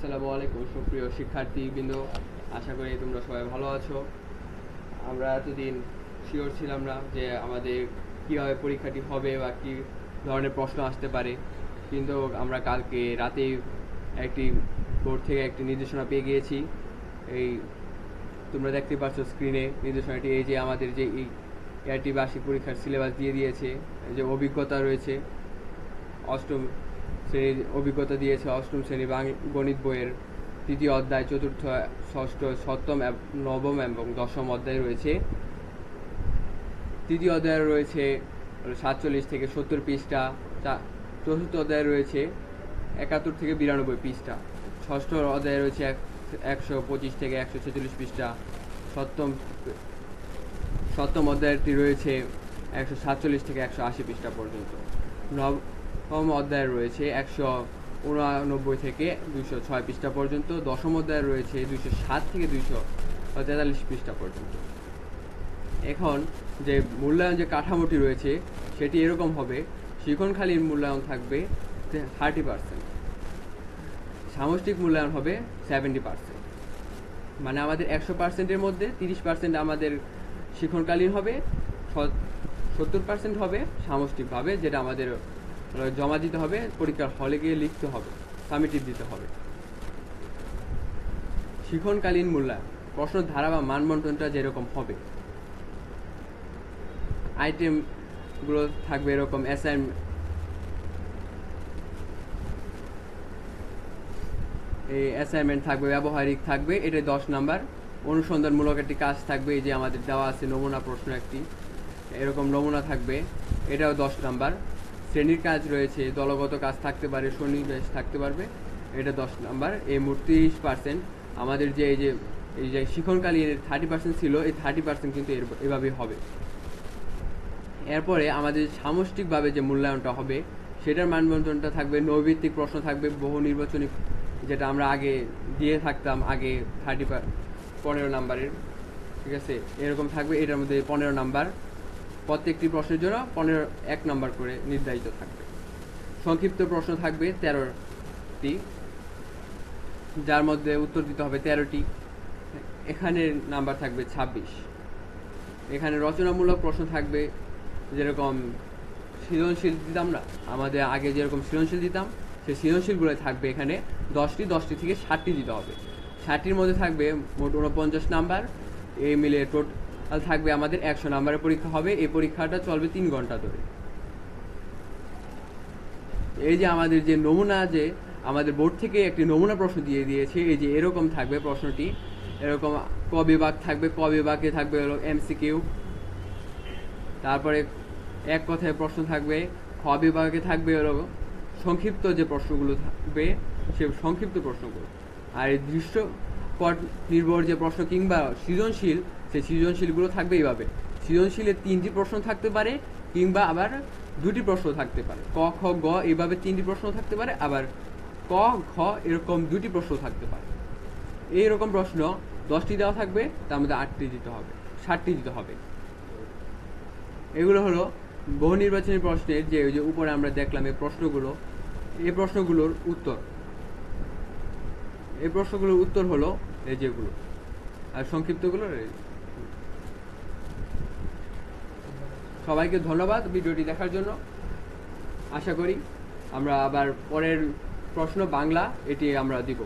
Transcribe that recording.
আসসালামু আলাইকুম সুপ্রিয় শিক্ষার্থীবৃন্দ, আশা করি তোমরা সবাই ভালো আছো। আমরা এতদিন শিওর ছিলাম না যে আমাদের কীভাবে পরীক্ষাটি হবে বা কী ধরনের প্রশ্ন আসতে পারে, কিন্তু আমরা কালকে রাতেই একটি বোর্ড থেকে একটি নির্দেশনা পেয়ে গিয়েছি। এই তোমরা দেখতে পাচ্ছ স্ক্রিনে নির্দেশনাটি। এই যে আমাদের যে এই এআরটি বার্ষিক পরীক্ষার সিলেবাস দিয়ে দিয়েছে, এই যে অভিজ্ঞতা রয়েছে, অষ্টম শ্রেণীর অভিজ্ঞতা দিয়েছে। অষ্টম শ্রেণী গণিত বইয়ের তৃতীয় অধ্যায়, চতুর্থ, ষষ্ঠ, সপ্তম, নবম এবং দশম অধ্যায় রয়েছে। তৃতীয় অধ্যায়ে রয়েছে 47 থেকে 70 পৃষ্ঠা, চতুর্থ অধ্যায়ে রয়েছে 71 থেকে 92 পৃষ্ঠা, ষষ্ঠ অধ্যায়ে রয়েছে 125 থেকে 146 পৃষ্ঠা, সপ্তম অধ্যায়টি রয়েছে 147 থেকে 180 পৃষ্ঠা পর্যন্ত, নবম অধ্যায় রয়েছে 189 থেকে 206 পৃষ্ঠা পর্যন্ত, দশম অধ্যায় রয়েছে 207 থেকে 243 পৃষ্ঠা পর্যন্ত। এখন যে মূল্যায়ন যে কাঠামোটি রয়েছে সেটি এরকম হবে: শিক্ষণকালীন মূল্যায়ন থাকবে 30%, সামষ্টিক মূল্যায়ন হবে 70%। মানে আমাদের 100%-এর মধ্যে 30% আমাদের শিক্ষণকালীন হবে, 70% হবে সামষ্টিকভাবে, যেটা আমাদের জমা দিতে হবে, পরীক্ষার হলে গিয়ে লিখতে হবে, সাবমিটিভ দিতে হবে। শিক্ষণকালীন মূল্যায়ন প্রশ্ন ধারা বা মানবন্টনটা যেরকম হবে, আইটেমগুলো থাকবে এরকম: অ্যাসাইনমেন্ট থাকবে, ব্যবহারিক থাকবে, এটা 10 নাম্বার। অনুসন্ধানমূলক একটি কাজ থাকবে, এই যে আমাদের দেওয়া আছে নমুনা প্রশ্ন একটি, এরকম নমুনা থাকবে, এটাও 10 নাম্বার। শ্রেণীর কাজ রয়েছে, দলগত কাজ থাকতে পারে, সন্নিবেশ থাকতে পারবে, এটা 10 নাম্বার। এই মোট 30%। আমাদের যে এই যে শিক্ষণকালীন 30% ছিল, এই 30% কিন্তু এভাবেই হবে। এরপরে আমাদের সামষ্টিকভাবে যে মূল্যায়নটা হবে সেটার মানবন্টনটা থাকবে, নৈর্ভিত্তিক প্রশ্ন থাকবে, বহু নির্বাচনী, যেটা আমরা আগে দিয়ে থাকতাম, আগে 15 নাম্বারের, ঠিক আছে, এরকম থাকবে। এটার মধ্যে 15 নাম্বার, প্রত্যেকটি প্রশ্নের জন্য 1 নাম্বার করে নির্ধারিত থাকবে। সংক্ষিপ্ত প্রশ্ন থাকবে 13টি, যার মধ্যে উত্তর দিতে হবে 13টি। এখানে নাম্বার থাকবে 26। এখানে রচনামূলক প্রশ্ন থাকবে, যেরকম সৃজনশীল দিতাম না, আমাদের আগে যেরকম সৃজনশীল দিতাম, সেই সৃজনশীলগুলো থাকবে এখানে 10টি থেকে 60টি দিতে হবে। 60টির মধ্যে থাকবে মোট 49 নাম্বার। এই মিলে টোটাল থাকবে আমাদের 100 নাম্বারের পরীক্ষা হবে। এই পরীক্ষাটা চলবে 3 ঘন্টা ধরে। এই যে আমাদের যে নমুনা, যে আমাদের বোর্ড থেকে একটি নমুনা প্রশ্ন দিয়ে দিয়েছে, এই যে এরকম থাকবে প্রশ্নটি, এরকম ক বিভাগ থাকবে, ক বিভাগে থাকবে হলো MCQ, তারপরে এক কথায় প্রশ্ন থাকবে, খ বিভাগে থাকবে হলো সংক্ষিপ্ত যে প্রশ্নগুলো থাকবে, সে সংক্ষিপ্ত প্রশ্নগুলো, আর এই দৃশ্যপট নির্ভর যে প্রশ্ন কিংবা সৃজনশীল, সেই সৃজনশীলগুলো থাকবে এইভাবে: সৃজনশীলে 3টি প্রশ্ন থাকতে পারে, কিংবা আবার 2টি প্রশ্ন থাকতে পারে। ক, খ, গ এইভাবে 3টি প্রশ্ন থাকতে পারে, আবার ক, খ এরকম 2টি প্রশ্ন থাকতে পারে। এইরকম প্রশ্ন 10টি দেওয়া থাকবে, তার মধ্যে 8টি দিতে হবে, 60টি দিতে হবে। এগুলো হলো বহু নির্বাচনী প্রশ্নের যে ওই যে উপরে আমরা দেখলাম এই প্রশ্নগুলো, এই প্রশ্নগুলোর উত্তর হলো এই যেগুলো, আর সংক্ষিপ্তগুলো। সবাইকে ধন্যবাদ ভিডিওটি দেখার জন্য। আশা করি আমরা আবার পরের প্রশ্ন বাংলা এটি আমরা দিব।